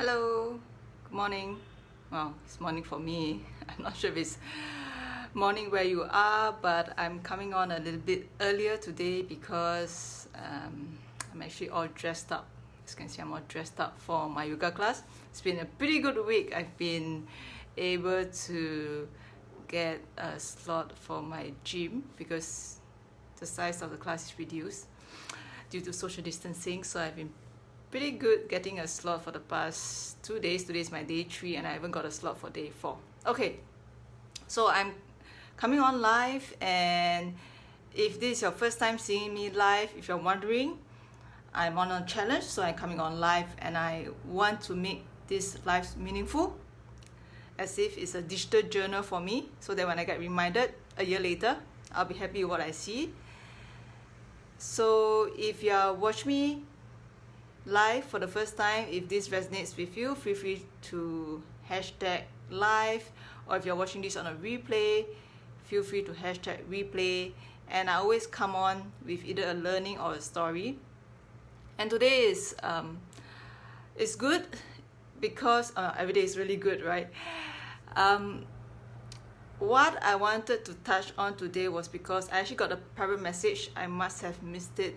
Hello, good morning. Well, it's morning for me. I'm not sure if it's morning where you are, but I'm coming on a little bit earlier today because I'm actually all dressed up. As you can see, I'm all dressed up for my yoga class. It's been a pretty good week. I've been able to get a slot for my gym because the size of the class is reduced due to social distancing, so I've been pretty good getting a slot for the past 2 days. Today is my day 3 and I haven't got a slot for day 4. Okay, so I'm coming on live, and if this is your first time seeing me live, if you're wondering, I'm on a challenge, so I'm coming on live and I want to make this live meaningful, as if it's a digital journal for me, so that when I get reminded a year later, I'll be happy with what I see. So if you're watching me live for the first time, if this resonates with you, feel free to hashtag live, or if you're watching this on a replay, feel free to hashtag replay. And I always come on with either a learning or a story. And today is good because every day is really good, right? What I wanted to touch on today was because I actually got a private message. I must have missed it.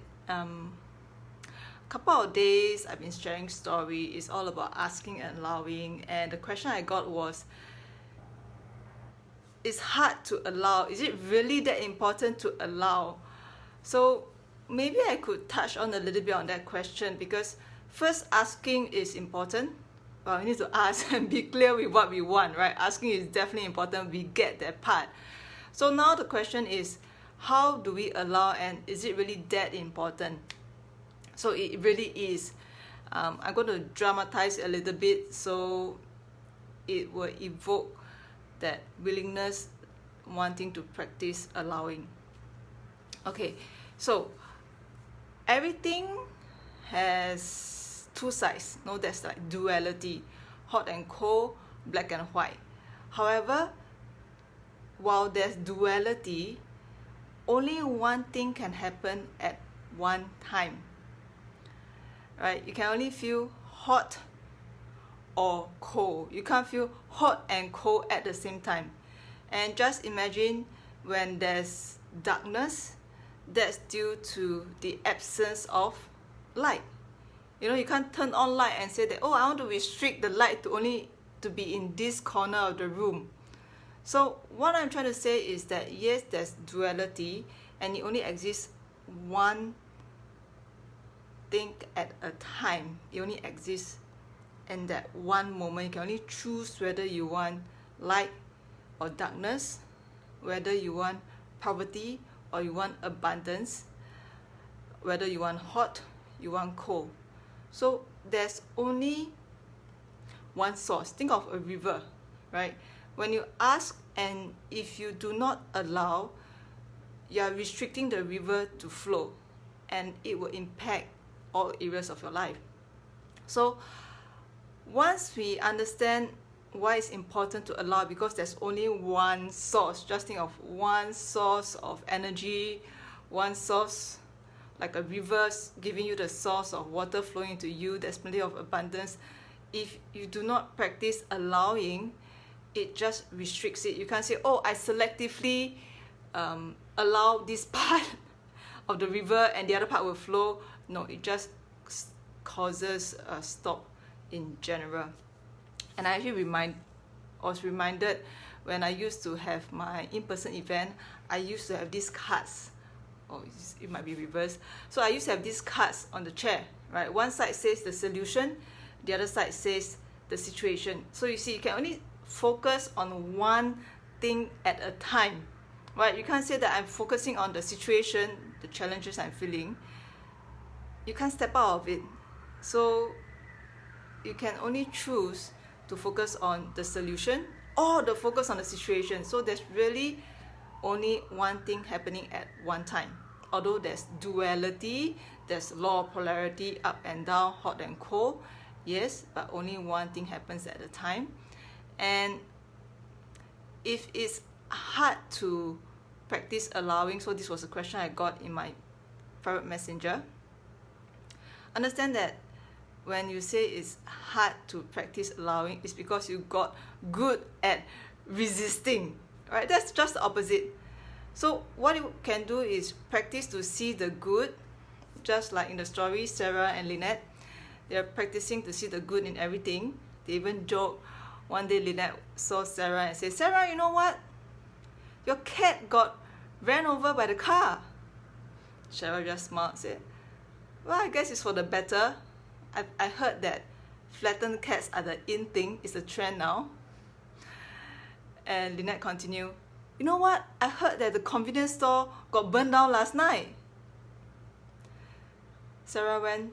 Couple of days I've been sharing story. It's all about asking and allowing, and the question I got was, it's hard to allow. Is it really that important to allow? So maybe I could touch on a little bit on that question, because first, asking is important. Well, we need to ask and be clear with what we want, right? Asking is definitely important. We get that part. So now the question is, how do we allow, and is it really that important? So it really is. I'm going to dramatize a little bit so it will evoke that willingness, wanting to practice allowing. Okay, so everything has two sides. No, that's like duality, hot and cold, black and white. However, while there's duality, only one thing can happen at one time. Right? You can only feel hot or cold. You can't feel hot and cold at the same time. And just imagine when there's darkness, that's due to the absence of light. You know, you can't turn on light and say that, oh, I want to restrict the light to only to be in this corner of the room. So what I'm trying to say is that yes, there's duality, and it only exists one thing at a time. It only exists in that one moment. You can only choose whether you want light or darkness, whether you want poverty or you want abundance, whether you want hot, you want cold. So there's only one source. Think of a river, right? When you ask, and if you do not allow, you are restricting the river to flow, and it will impact all areas of your life. So once we understand why it's important to allow, because there's only one source. Just think of one source of energy, one source like a river giving you the source of water flowing into you. There's plenty of abundance. If you do not practice allowing, it just restricts it. You can't say, oh, I selectively allow this part of the river and the other part will flow. No, it just causes a stop in general. And I actually was reminded when I used to have my in-person event, I used to have these cards. Oh, it might be reversed. So I used to have these cards on the chair, right? One side says the solution, the other side says the situation. So you see, you can only focus on one thing at a time, right? You can't say that I'm focusing on the situation, the challenges I'm feeling. You can't step out of it. So you can only choose to focus on the solution or the focus on the situation. So there's really only one thing happening at one time. Although there's duality, there's law of polarity, up and down, hot and cold, yes, but only one thing happens at a time. And if it's hard to practice allowing, so this was a question I got in my private messenger, understand that when you say it's hard to practice allowing, it's because you got good at resisting, right? That's just the opposite. So what you can do is practice to see the good, just like in the story, Sarah and Lynette, they're practicing to see the good in everything. They even joke. One day Lynette saw Sarah and said, Sarah, you know what? Your cat got ran over by the car. Sarah just smiled and said, well, I guess it's for the better. I heard that flattened cats are the in thing, it's a trend now. And Lynette continued, you know what? I heard that the convenience store got burned down last night. Sarah went,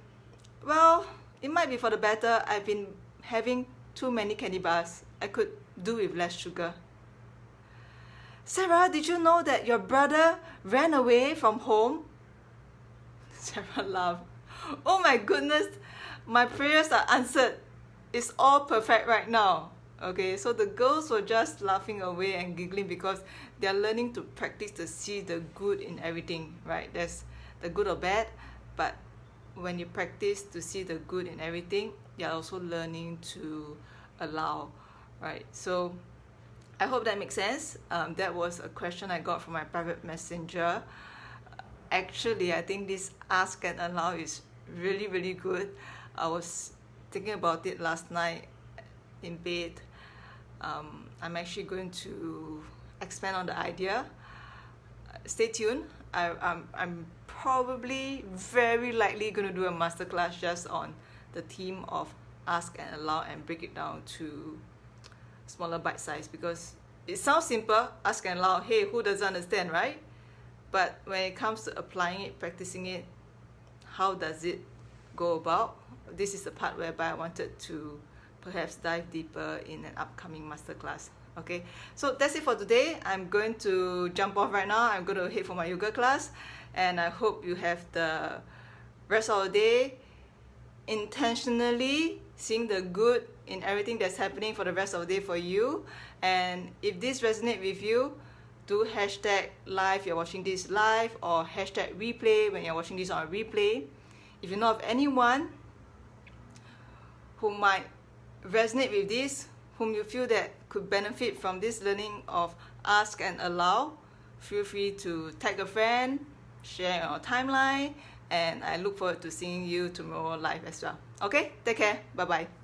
well, it might be for the better. I've been having too many candy bars. I could do with less sugar. Sarah, did you know that your brother ran away from home? Sarah laughed. Oh my goodness, my prayers are answered. It's all perfect right now. Okay, so the girls were just laughing away and giggling because they're learning to practice to see the good in everything, right? There's the good or bad, but when you practice to see the good in everything, you're also learning to allow, right? So I hope that makes sense. That was a question I got from my private messenger. Actually, I think this ask and allow is really, really good. I was thinking about it last night in bed. I'm actually going to expand on the idea. Stay tuned. I'm probably very likely going to do a masterclass just on the theme of ask and allow and break it down to smaller bite size, because it sounds simple, ask and allow, hey, who doesn't understand, right? But when it comes to applying it, practicing it, how does it go about? This is the part whereby I wanted to perhaps dive deeper in an upcoming masterclass. Okay, so that's it for today. I'm going to jump off right now. I'm going to head for my yoga class, and I hope you have the rest of the day intentionally seeing the good in everything that's happening for the rest of the day for you. And if this resonates with you, do hashtag live, you're watching this live, or hashtag replay when you're watching this on replay. If you know of anyone who might resonate with this, whom you feel that could benefit from this learning of ask and allow, feel free to tag a friend, share on your timeline, and I look forward to seeing you tomorrow live as well. Okay, take care, bye bye.